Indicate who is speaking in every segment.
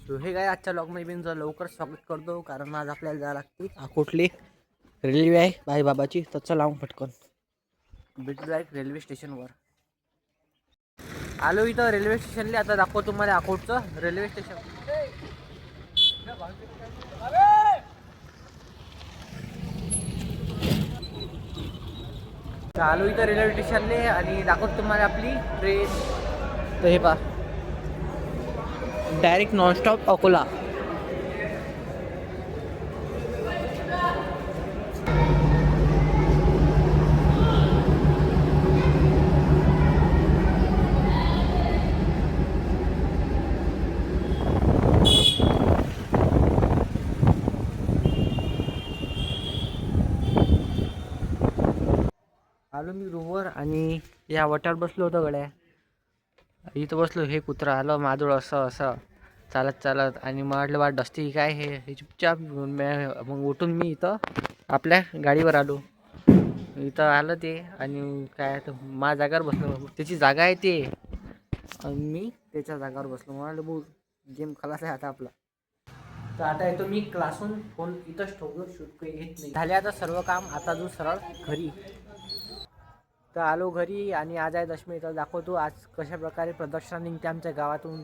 Speaker 1: तो हे काय आजच्या ब्लॉगमध्ये मी लवकर स्वागत करतो, कारण आज आपल्याला जायला लागते अकोटले रेल्वे आहे बाई बाबाची. तर चला मग पटकन भेटू डायरेक्ट रेल्वे स्टेशनवर. आलो इथं रेल्वे स्टेशनला. आता दाखवतो तुम्हाला अकोटचं रेल्वे स्टेशन. आलो इथं रेल्वे स्टेशनले आणि दाखवतो तुम्हाला आपली ट्रेन. तर हे पहा, डायरेक्ट नॉनस्टॉप अकोला. आलो मी रूमवर आणि या वटावर बसलो होतो गड्या. इथं बसलो, हे कुत्रा आलं मादूळ असं असं चालत चालत, आणि मग म्हटलं बा डस्ती काय हे चुपचाप. मग उठून मी इथं आपल्या गाडीवर आलो. इथं आलं ते, आणि काय तर माझ्या जागावर बसलो. त्याची जागा आहे ते, आणि मी त्याच्या जागावर बसलो. म्हणाले भाऊ गेम खलास आहे आता आपला. तर आता येतो मी क्लासून, फोन इथंच ठेवलो, शूट काही घेत नाही. झाले आता सर्व काम. आता जो सरळ घरी. तर आलो घरी आणि आज आहे दशमी. तर दाखवतो आज कशा प्रकारे प्रदर्शन निघते आमच्या गावातून.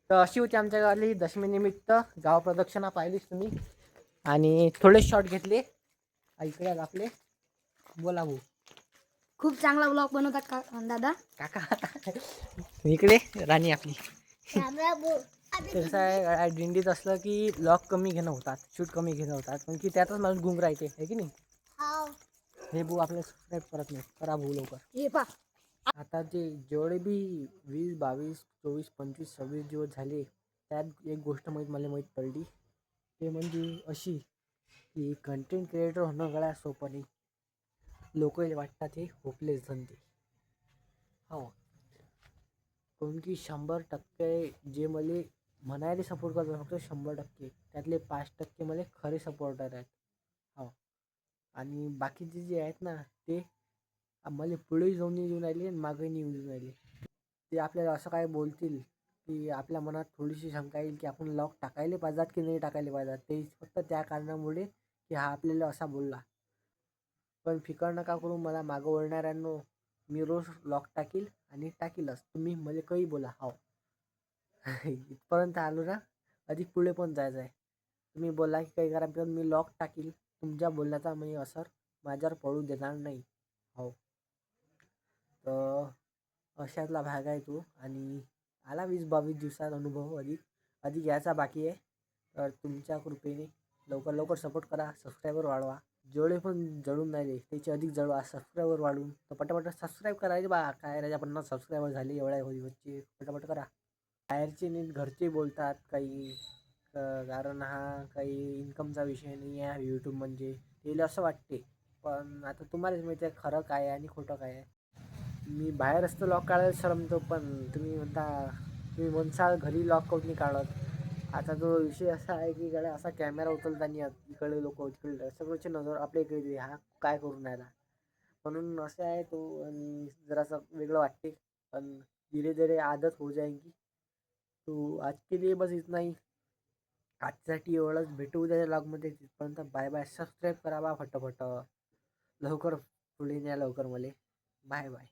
Speaker 1: तर अशी होती आमच्या गावाली दशमी निमित्त गाव प्रदक्षिणा. पाहिलीच तुम्ही, आणि थोडे शॉट घेतले. इकडे आपले बोला भाऊ.
Speaker 2: खूप चांगला ब्लॉग बनवतात का दादा?
Speaker 1: काका इकडे राणी आपली. तसं आहे, दिंडीत असलं की लॉक कमी घेणं होतात, शूट कमी घेणं होतात, पण की त्यातच माणूस गुंग राहते, आहे की नाही. हे भाऊ आपल्याला सबस्क्राईब करत नाही, करा भाऊ लवकर.
Speaker 2: हे पा
Speaker 1: आता जे जेवढे बी 20, 22, 24, 25, 26 दिवस झाले, त्यात एक गोष्ट मला माहीत पडली. ते म्हणजे अशी की कंटेंट क्रिएटर होणं गळ्या सोपं नाही. लोक वाटतात हे होपलेस धंदे. हो, कोण की 100% जे मला म्हणायला सपोर्ट करतात, फक्त 100%, त्यातले 5% मला खरे सपोर्टर आहेत. हो, आणि बाकीचे जे आहेत ना, ते आम्हाला पुढे जाऊन येऊन राहिले आणि मागे येऊन राहिले. ते आपल्याला असं काय बोलतील की आपल्या मनात थोडीशी शंका येईल की आपण लॉक टाकायला पाहिजेत की नाही टाकायला पाहिजेत. ते फक्त त्या कारणामुळे की हा आपल्याला असा बोलला. पण फिकर नका करू मला मागं वळणाऱ्यांनो. मी रोज लॉक टाकील आणि टाकीलच. तुम्ही मला काही बोला. हो, इथपर्यंत आलो ना, अधिक पुढे पण जायचं आहे. तुम्ही बोला की काही करा, पण मी लॉक टाकील. तुमच्या बोलण्याचा मी असर माझ्यावर पडू देणार नाही. हो, तर अशातला भाग आहे तो. आणि आला 20-22 दिवसात अनुभव अधिक यायचा बाकी आहे. तर तुमच्या कृपेने लवकर लवकर सपोर्ट करा, सबस्क्रायबर वाढवा. जेवढे पण जळून राहिले त्याचे अधिक जळवा, सबस्क्रायबर वाढून. तर पटापट सबस्क्राईब करायचे बा. काय राजा 50 सबस्क्रायबर झाले एवढ्या वरचे, पटापट करा. बाहेरचे नीट घरचे बोलतात काही, कारण हा काही इन्कमचा विषय नाही आहे यूट्यूब म्हणजे, त्याला असं वाटते. पण आता तुम्हालाच माहिती आहे खरं काय आहे आणि खोटं काय आहे. मी बाहेर असतो लॉक काढायला शरमतो, पण तुम्ही म्हणसाल घरी लॉक करून नाही काढत. आता तो विषय असा आहे की इकडे असा कॅमेरा उचलताना इकडे लोक तिकडे सगळ्याची नजर आपल्या इकडे, हा काय करून राहिला. म्हणून असं आहे तो, आणि जरासं वेगळं वाटते. पण धीरे धीरे आदत हो जाएगी. तो आज के लिए बस इतना ही. आजसाठी एवढंच. भेटू उद्याच्या लॉगमध्ये. तिथपर्यंत बाय बाय. सबस्क्राईब करा बा फटाफट. लवकर पुढे न्या लवकर मला. Bye bye.